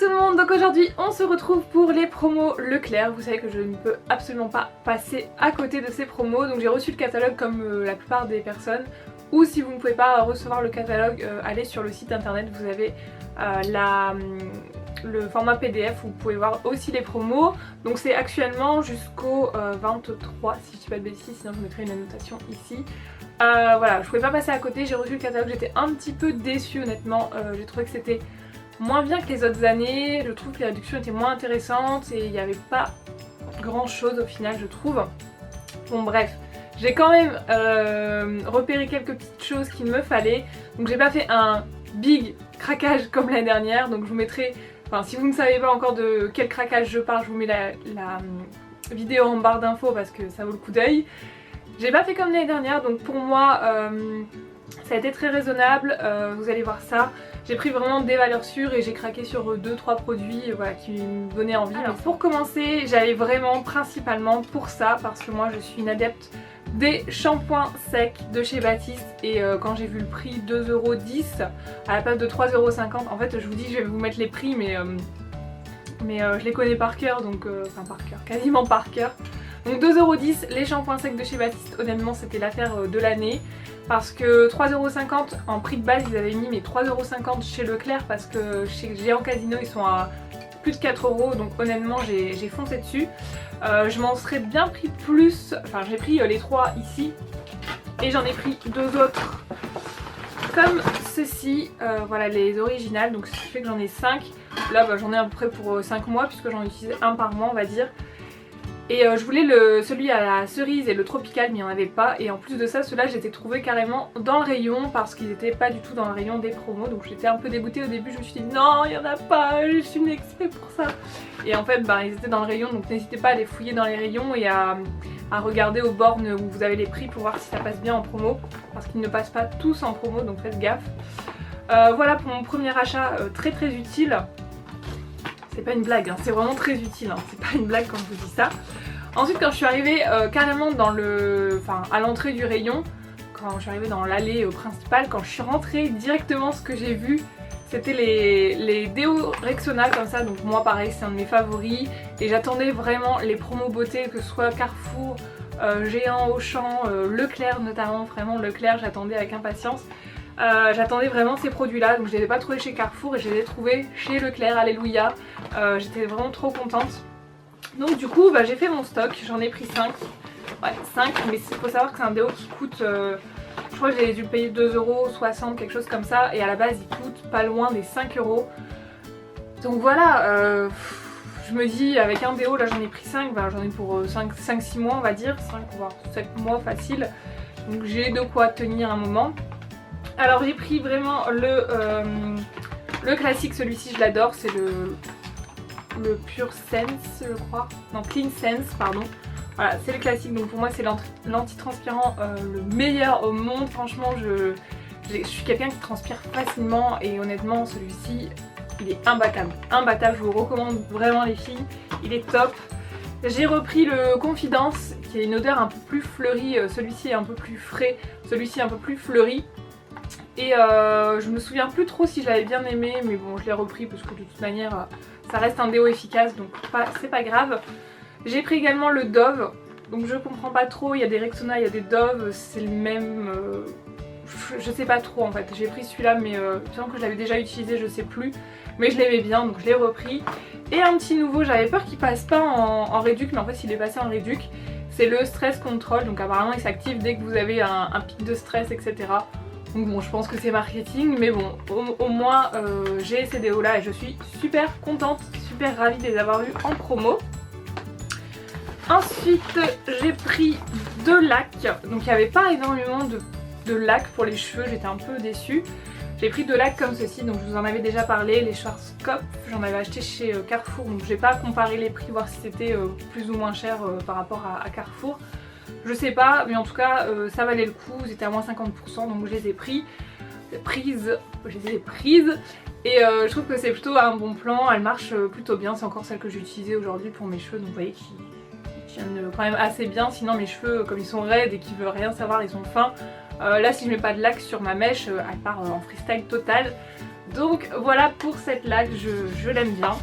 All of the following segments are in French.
tout le monde, donc aujourd'hui on se retrouve pour les promos Leclerc. Vous savez que je ne peux absolument pas passer à côté de ces promos, donc j'ai reçu le catalogue comme la plupart des personnes. Ou si vous ne pouvez pas recevoir le catalogue, allez sur le site internet, vous avez le format PDF où vous pouvez voir aussi les promos. Donc c'est actuellement jusqu'au 23 si je dis pas de bêtises, sinon je mettrai une annotation ici. Voilà, je pouvais pas passer à côté, j'ai reçu le catalogue, j'étais un petit peu déçue honnêtement, j'ai trouvé que c'était moins bien que les autres années, je trouve que les réductions étaient moins intéressantes et il n'y avait pas grand chose au final je trouve. Bon bref, j'ai quand même repéré quelques petites choses qu'il me fallait, donc j'ai pas fait un big craquage comme l'année dernière, donc je vous mettrai, enfin si vous ne savez pas encore de quel craquage je parle, je vous mets la vidéo en barre d'infos parce que ça vaut le coup d'œil. J'ai pas fait comme l'année dernière, donc pour moi ça a été très raisonnable, vous allez voir ça. J'ai pris vraiment des valeurs sûres et j'ai craqué sur 2-3 produits voilà, qui me donnaient envie. Alors pour commencer, j'allais vraiment principalement pour ça parce que moi je suis une adepte des shampoings secs de chez Baptiste et quand j'ai vu le prix 2,10€ à la place de 3,50€, en fait je vous dis je vais vous mettre les prix mais je les connais par cœur, donc enfin par cœur, quasiment par cœur. Donc 2,10€ les shampoings secs de chez Baptiste, honnêtement c'était l'affaire de l'année. Parce que 3,50€ en prix de base ils avaient mis, mais 3,50€ chez Leclerc parce que chez Géant Casino ils sont à plus de 4€, donc honnêtement j'ai foncé dessus. Je m'en serais bien pris plus, enfin j'ai pris les 3 ici et j'en ai pris 2 autres comme ceci, voilà les originales, donc ce qui fait que j'en ai 5. Là bah, j'en ai à peu près pour 5 mois puisque j'en utilise un par mois on va dire. Et je voulais celui à la cerise et le tropical mais il n'y en avait pas, et en plus de ça ceux-là j'étais trouvé carrément dans le rayon parce qu'ils n'étaient pas du tout dans le rayon des promos, donc j'étais un peu dégoûtée au début, je me suis dit non il n'y en a pas, je suis une exprès pour ça. Et en fait bah, ils étaient dans le rayon, donc n'hésitez pas à les fouiller dans les rayons et à regarder aux bornes où vous avez les prix pour voir si ça passe bien en promo, parce qu'ils ne passent pas tous en promo donc faites gaffe. Voilà pour mon premier achat très utile. C'est pas une blague, hein, c'est vraiment très utile, hein, c'est pas une blague quand je vous dis ça. Ensuite quand je suis arrivée carrément dans à l'entrée du rayon, quand je suis arrivée dans l'allée principale, quand je suis rentrée directement ce que j'ai vu c'était les déos Rexona comme ça, donc moi pareil c'est un de mes favoris et j'attendais vraiment les promos beauté, que ce soit Carrefour, Géant, Auchan, Leclerc notamment, vraiment Leclerc j'attendais avec impatience. J'attendais vraiment ces produits là, donc je les ai pas trouvés chez Carrefour et je les ai trouvés chez Leclerc, alléluia. J'étais vraiment trop contente. Donc du coup bah, j'ai fait mon stock, j'en ai pris 5. Ouais 5, mais il faut savoir que c'est un déo qui coûte, je crois que j'ai dû payer 2,60€, quelque chose comme ça, et à la base il coûte pas loin des 5€. Donc voilà, je me dis avec un déo là j'en ai pris 5, bah, j'en ai pour 5-6 mois on va dire, 5 voire 7 mois facile. Donc j'ai de quoi tenir un moment. Alors j'ai pris vraiment le classique, celui-ci je l'adore, c'est le Pure Sense je crois, non Clean Sense pardon. Voilà c'est le classique, donc pour moi c'est l'antitranspirant le meilleur au monde, franchement je suis quelqu'un qui transpire facilement et honnêtement celui-ci il est imbattable, imbattable, je vous recommande vraiment les filles, il est top. J'ai repris le Confidence qui a une odeur un peu plus fleurie, celui-ci est un peu plus frais, celui-ci un peu plus fleuri. Et je me souviens plus trop si je l'avais bien aimé, mais bon je l'ai repris parce que de toute manière ça reste un déo efficace donc c'est pas grave. J'ai pris également le Dove, donc je comprends pas trop, il y a des Rexona, il y a des Dove, c'est le même, je sais pas trop en fait. J'ai pris celui-là mais bien que je l'avais déjà utilisé je sais plus, mais je l'aimais bien donc je l'ai repris. Et un petit nouveau, j'avais peur qu'il passe pas en réduc, mais en fait il est passé en réduc, c'est le Stress Control, donc apparemment il s'active dès que vous avez un pic de stress etc. Donc bon je pense que c'est marketing mais bon au moins j'ai ces déos là et je suis super contente, super ravie de les avoir eu en promo. Ensuite j'ai pris 2 lacs, donc il n'y avait pas énormément de lacs pour les cheveux, j'étais un peu déçue. J'ai pris 2 lacs comme ceci, donc je vous en avais déjà parlé, les Schwarzkopf, j'en avais acheté chez Carrefour, donc j'ai pas comparé les prix, voir si c'était plus ou moins cher par rapport à Carrefour. Je sais pas, mais en tout cas ça valait le coup, c'était à moins 50%, donc je les ai prises, et je trouve que c'est plutôt un bon plan, elle marche plutôt bien, c'est encore celle que j'ai utilisée aujourd'hui pour mes cheveux, donc vous voyez qui tiennent quand même assez bien, sinon mes cheveux comme ils sont raides et qu'ils veulent rien savoir, ils sont fins. Là si je mets pas de lac sur ma mèche, elle part en freestyle total. Donc voilà pour cette laque, je l'aime bien.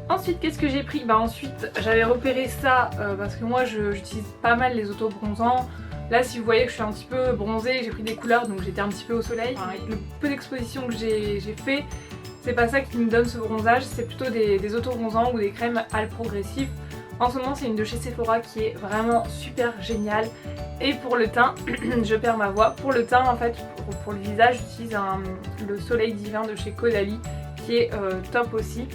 Ensuite qu'est-ce que j'ai pris? Bah ensuite j'avais repéré ça parce que moi j'utilise pas mal les auto-bronzants. Là si vous voyez que je suis un petit peu bronzée, j'ai pris des couleurs donc j'étais un petit peu au soleil. Enfin, avec le peu d'exposition que j'ai fait, c'est pas ça qui me donne ce bronzage, c'est plutôt des auto-bronzants ou des crèmes à progressives. En ce moment c'est une de chez Sephora qui est vraiment super géniale. Et pour le teint, je perds ma voix, pour le teint en fait, pour le visage j'utilise le Soleil Divin de chez Caudalie qui est top aussi.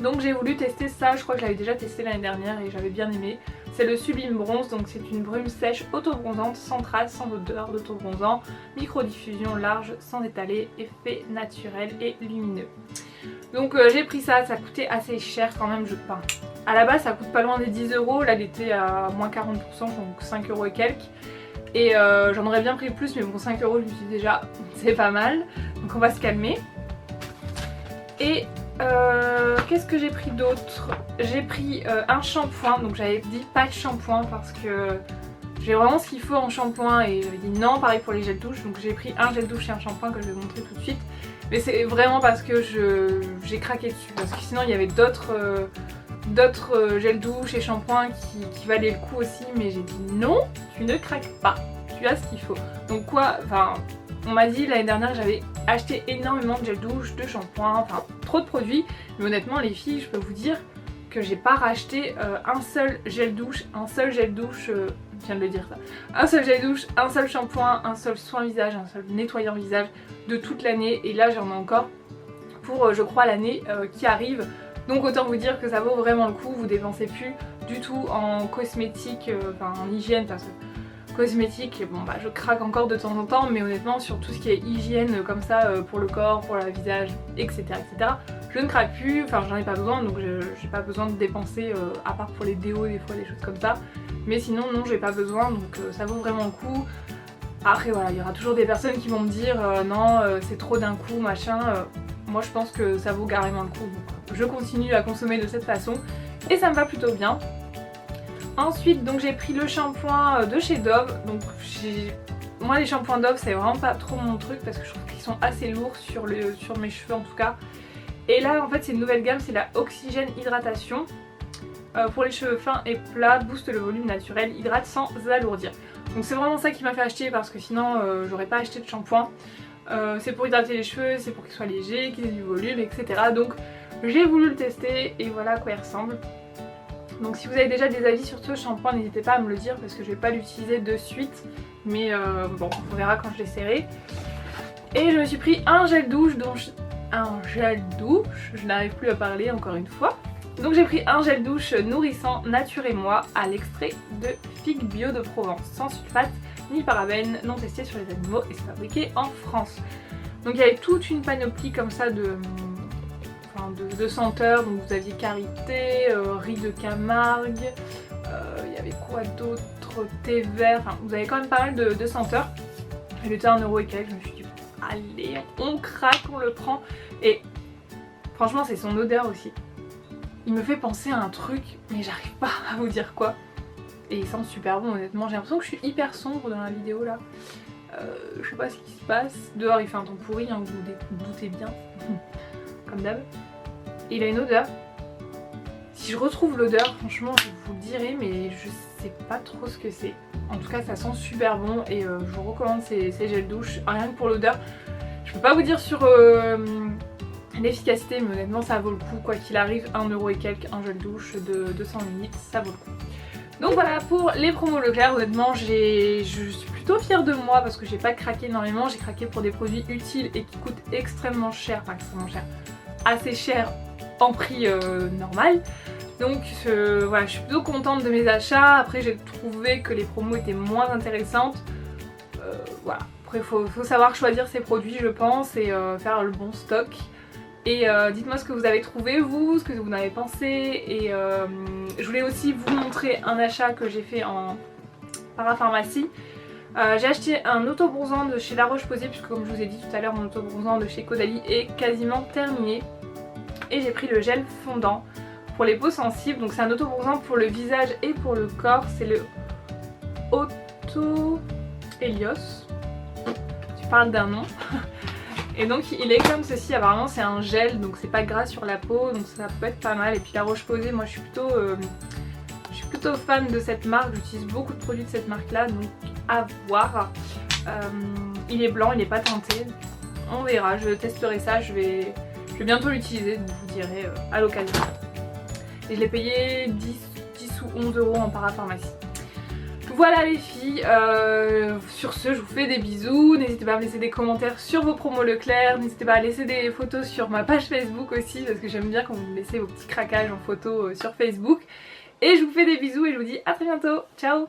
Donc j'ai voulu tester ça, je crois que je l'avais déjà testé l'année dernière et j'avais bien aimé. C'est le Sublime Bronze, donc c'est une brume sèche auto-bronzante, sans trace, sans odeur d'auto-bronzant, micro-diffusion large, sans étaler, effet naturel et lumineux. Donc j'ai pris ça, ça coûtait assez cher quand même, je pense. À la base ça coûte pas loin des 10 €, là elle était à moins 40%, donc 5 € et quelques. Et j'en aurais bien pris plus, mais bon 5 € je me suis dit déjà c'est pas mal, donc on va se calmer. Et qu'est-ce que j'ai pris d'autre? J'ai pris un shampoing, donc j'avais dit pas de shampoing parce que j'ai vraiment ce qu'il faut en shampoing et j'avais dit non, pareil pour les gels douche, donc j'ai pris un gel douche et un shampoing que je vais vous montrer tout de suite. Mais c'est vraiment parce que j'ai craqué dessus, parce que sinon il y avait d'autres gels douche et shampoings qui valaient le coup aussi, mais j'ai dit non, tu ne craques pas, tu as ce qu'il faut. Donc quoi, enfin on m'a dit l'année dernière que j'avais acheté énormément de gel douche, de shampoing, enfin trop de produits, mais honnêtement les filles je peux vous dire que j'ai pas racheté un seul gel douche, je viens de le dire ça, un seul gel douche, un seul shampoing, un seul soin visage, un seul nettoyant visage de toute l'année, et là j'en ai encore pour je crois l'année qui arrive. Donc autant vous dire que ça vaut vraiment le coup, vous dépensez plus du tout en cosmétiques, enfin en hygiène, parce que cosmétiques, bon bah je craque encore de temps en temps, mais honnêtement sur tout ce qui est hygiène comme ça pour le corps, pour le visage, etc. je ne craque plus, enfin j'en ai pas besoin, donc j'ai pas besoin de dépenser à part pour les déos des fois, des choses comme ça, mais sinon non j'ai pas besoin, donc ça vaut vraiment le coup. Après voilà, il y aura toujours des personnes qui vont me dire non c'est trop d'un coup machin, moi je pense que ça vaut carrément le coup, donc je continue à consommer de cette façon et ça me va plutôt bien. Ensuite donc j'ai pris le shampoing de chez Dove, donc moi les shampoings Dove c'est vraiment pas trop mon truc parce que je trouve qu'ils sont assez lourds sur mes cheveux en tout cas. Et là en fait c'est une nouvelle gamme, c'est la Oxygène Hydratation. Pour les cheveux fins et plats, booste le volume naturel, hydrate sans alourdir. Donc c'est vraiment ça qui m'a fait acheter parce que sinon j'aurais pas acheté de shampoing. C'est pour hydrater les cheveux, c'est pour qu'ils soient légers, qu'ils aient du volume, etc. Donc j'ai voulu le tester et voilà à quoi il ressemble. Donc si vous avez déjà des avis sur ce shampoing, n'hésitez pas à me le dire parce que je vais pas l'utiliser de suite. Mais bon, on verra quand je l'essaierai. Et je me suis pris un gel douche, je n'arrive plus à parler encore une fois. Donc j'ai pris un gel douche nourrissant Nature et Moi à l'extrait de figue bio de Provence, sans sulfate ni parabènes, non testé sur les animaux et c'est fabriqué en France. Donc il y avait toute une panoplie comme ça de senteurs, donc vous aviez Karité, riz de Camargue, il y avait quoi d'autre, thé vert, enfin vous avez quand même pas mal de senteurs. Il était 1 € et quelques, je me suis dit allez on craque, on le prend, et franchement c'est son odeur aussi. Il me fait penser à un truc, mais j'arrive pas à vous dire quoi. Et il sent super bon honnêtement, j'ai l'impression que je suis hyper sombre dans la vidéo là. Je sais pas ce qui se passe, dehors il fait un temps pourri, hein, vous vous doutez bien, comme d'hab. Et il a une odeur. Si je retrouve l'odeur, franchement je vous le dirai, mais je sais pas trop ce que c'est. En tout cas ça sent super bon et je vous recommande ces gels douche, rien que pour l'odeur. Je peux pas vous dire sur l'efficacité, mais honnêtement ça vaut le coup, quoi qu'il arrive, 1 € et quelques, un gel douche de 200 ml, ça vaut le coup. Donc voilà pour les promos Leclerc, honnêtement je suis plutôt fière de moi parce que j'ai pas craqué énormément, j'ai craqué pour des produits utiles et qui coûtent extrêmement cher, enfin extrêmement cher, assez cher en prix normal. Donc voilà, je suis plutôt contente de mes achats. Après j'ai trouvé que les promos étaient moins intéressantes. Voilà, après faut savoir choisir ses produits je pense et faire le bon stock. Et dites-moi ce que vous avez trouvé vous, ce que vous en avez pensé. Et je voulais aussi vous montrer un achat que j'ai fait en parapharmacie. J'ai acheté un auto-bronzant de chez La Roche-Posay, puisque comme je vous ai dit tout à l'heure mon auto-bronzant de chez Caudalie est quasiment terminé. Et j'ai pris le gel fondant pour les peaux sensibles, donc c'est un auto-bronzant pour le visage et pour le corps, c'est le Auto Helios, tu parles d'un nom. Et donc il est comme ceci, apparemment c'est un gel donc c'est pas gras sur la peau donc ça peut être pas mal. Et puis la Roche-Posay, moi je suis plutôt fan de cette marque, j'utilise beaucoup de produits de cette marque là donc à voir. Il est blanc, il n'est pas teinté, on verra, je testerai ça, je vais bientôt l'utiliser donc je vous dirai à l'occasion. Et je l'ai payé 10 ou 11 € en parapharmacie. Voilà les filles, sur ce je vous fais des bisous, n'hésitez pas à me laisser des commentaires sur vos promos Leclerc, n'hésitez pas à laisser des photos sur ma page Facebook aussi parce que j'aime bien quand vous me laissez vos petits craquages en photo sur Facebook. Et je vous fais des bisous et je vous dis à très bientôt, ciao.